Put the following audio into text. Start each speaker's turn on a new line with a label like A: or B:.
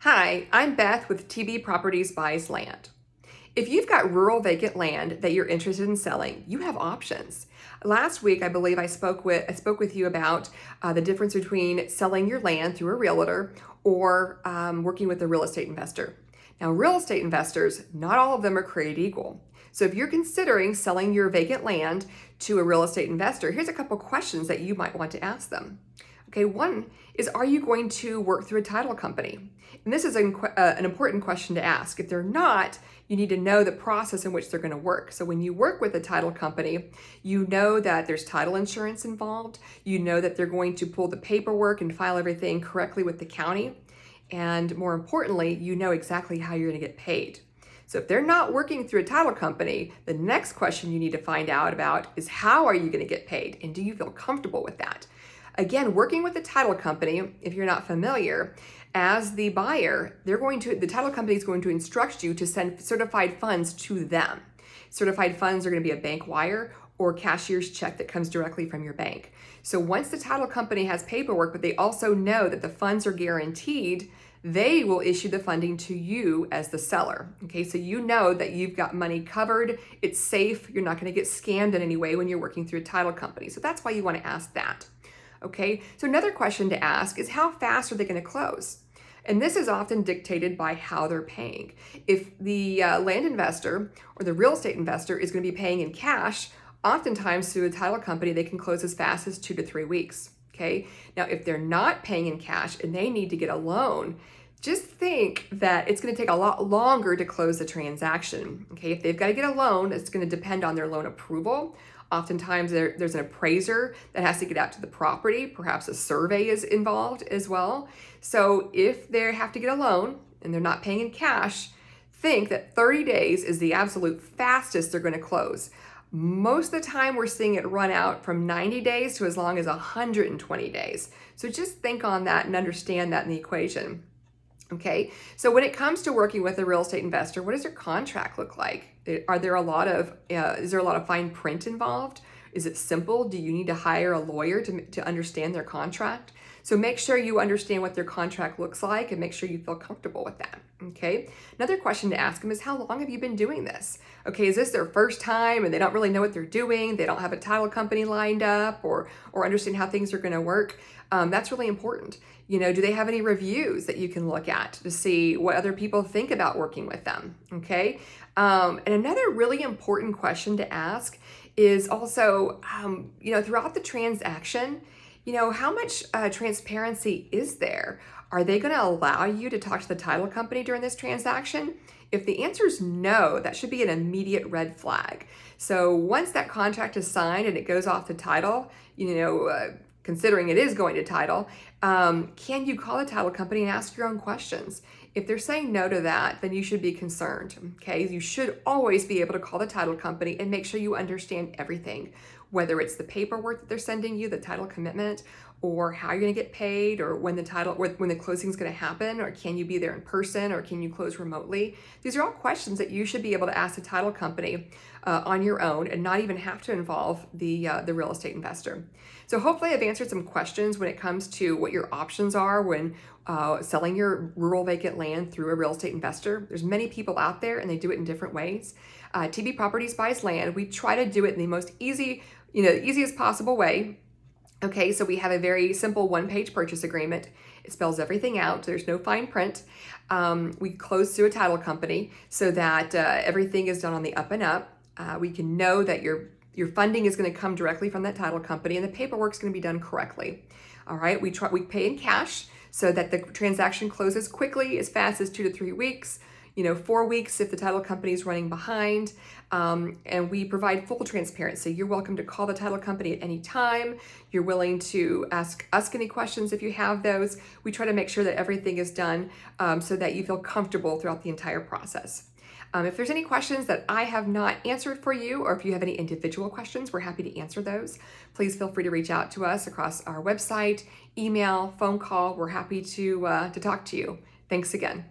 A: Hi, I'm Beth with TB Properties Buys Land. If you've got rural vacant land that you're interested in selling, you have options. Last week, I believe I spoke with you about the difference between selling your land through a realtor or working with a real estate investor. Now, real estate investors, not all of them are created equal. So if you're considering selling your vacant land to a real estate investor, here's a couple questions that you might want to ask them. Okay, one is, are you going to work through a title company? And this is an important question to ask. If they're not, you need to know the process in which they're going to work. So when you work with a title company, you know that there's title insurance involved. You know that they're going to pull the paperwork and file everything correctly with the county. And more importantly, you know exactly how you're going to get paid. So if they're not working through a title company, the next question you need to find out about is, how are you going to get paid? And do you feel comfortable with that? Again, working with a title company, if you're not familiar, as the buyer, the title company is going to instruct you to send certified funds to them. Certified funds are going to be a bank wire or cashier's check that comes directly from your bank. So once the title company has paperwork, but they also know that the funds are guaranteed, they will issue the funding to you as the seller. Okay, so you know that you've got money covered, it's safe, you're not going to get scammed in any way when you're working through a title company. So that's why you want to ask that. Okay, so another question to ask is, how fast are they going to close? And this is often dictated by how they're paying. If the land investor or the real estate investor is going to be paying in cash, oftentimes through a title company, they can close as fast as 2 to 3 weeks. Okay, now if they're not paying in cash and they need to get a loan, just think that it's going to take a lot longer to close the transaction. Okay, if they've got to get a loan, it's going to depend on their loan approval. Oftentimes there's an appraiser that has to get out to the property. Perhaps a survey is involved as well. So if they have to get a loan and they're not paying in cash, think that 30 days is the absolute fastest they're going to close. Most of the time we're seeing it run out from 90 days to as long as 120 days. So just think on that and understand that in the equation. Okay, so when it comes to working with a real estate investor, what does their contract look like? Is there a lot of fine print involved? Is it simple? Do you need to hire a lawyer to understand their contract? So make sure you understand what their contract looks like and make sure you feel comfortable with that. Okay, another question to ask them is, how long have you been doing this? Okay, is this their first time and they don't really know what they're doing? They don't have a title company lined up or understand how things are going to work? That's really important. You know, do they have any reviews that you can look at to see what other people think about working with them? Okay. And another really important question to ask is also, throughout the transaction, how much transparency is there? Are they going to allow you to talk to the title company during this transaction? If the answer is no, that should be an immediate red flag. So once that contract is signed and it goes off the title, considering it is going to title, can you call the title company and ask your own questions? If they're saying no to that, then you should be concerned, okay? You should always be able to call the title company and make sure you understand everything, whether it's the paperwork that they're sending you, the title commitment, or how you're gonna get paid, or when the closing is gonna happen, or can you be there in person, or can you close remotely? These are all questions that you should be able to ask the title company on your own and not even have to involve the real estate investor. So hopefully I've answered some questions when it comes to what your options are when selling your rural vacant land through a real estate investor. There's many people out there and they do it in different ways. TB Properties Buys Land, we try to do it in the most easiest possible way. Okay, so we have a very simple one-page purchase agreement. It spells everything out. There's no fine print. We close through a title company so that everything is done on the up and up. We can know that your funding is going to come directly from that title company and the paperwork is going to be done correctly. All right, we pay in cash so that the transaction closes quickly, as fast as 2 to 3 weeks. 4 weeks if the title company is running behind, and we provide full transparency. You're welcome to call the title company at any time. You're willing to ask us any questions if you have those. We try to make sure that everything is done so that you feel comfortable throughout the entire process. If there's any questions that I have not answered for you, or if you have any individual questions, we're happy to answer those. Please feel free to reach out to us across our website, email, phone call. We're happy to talk to you. Thanks again.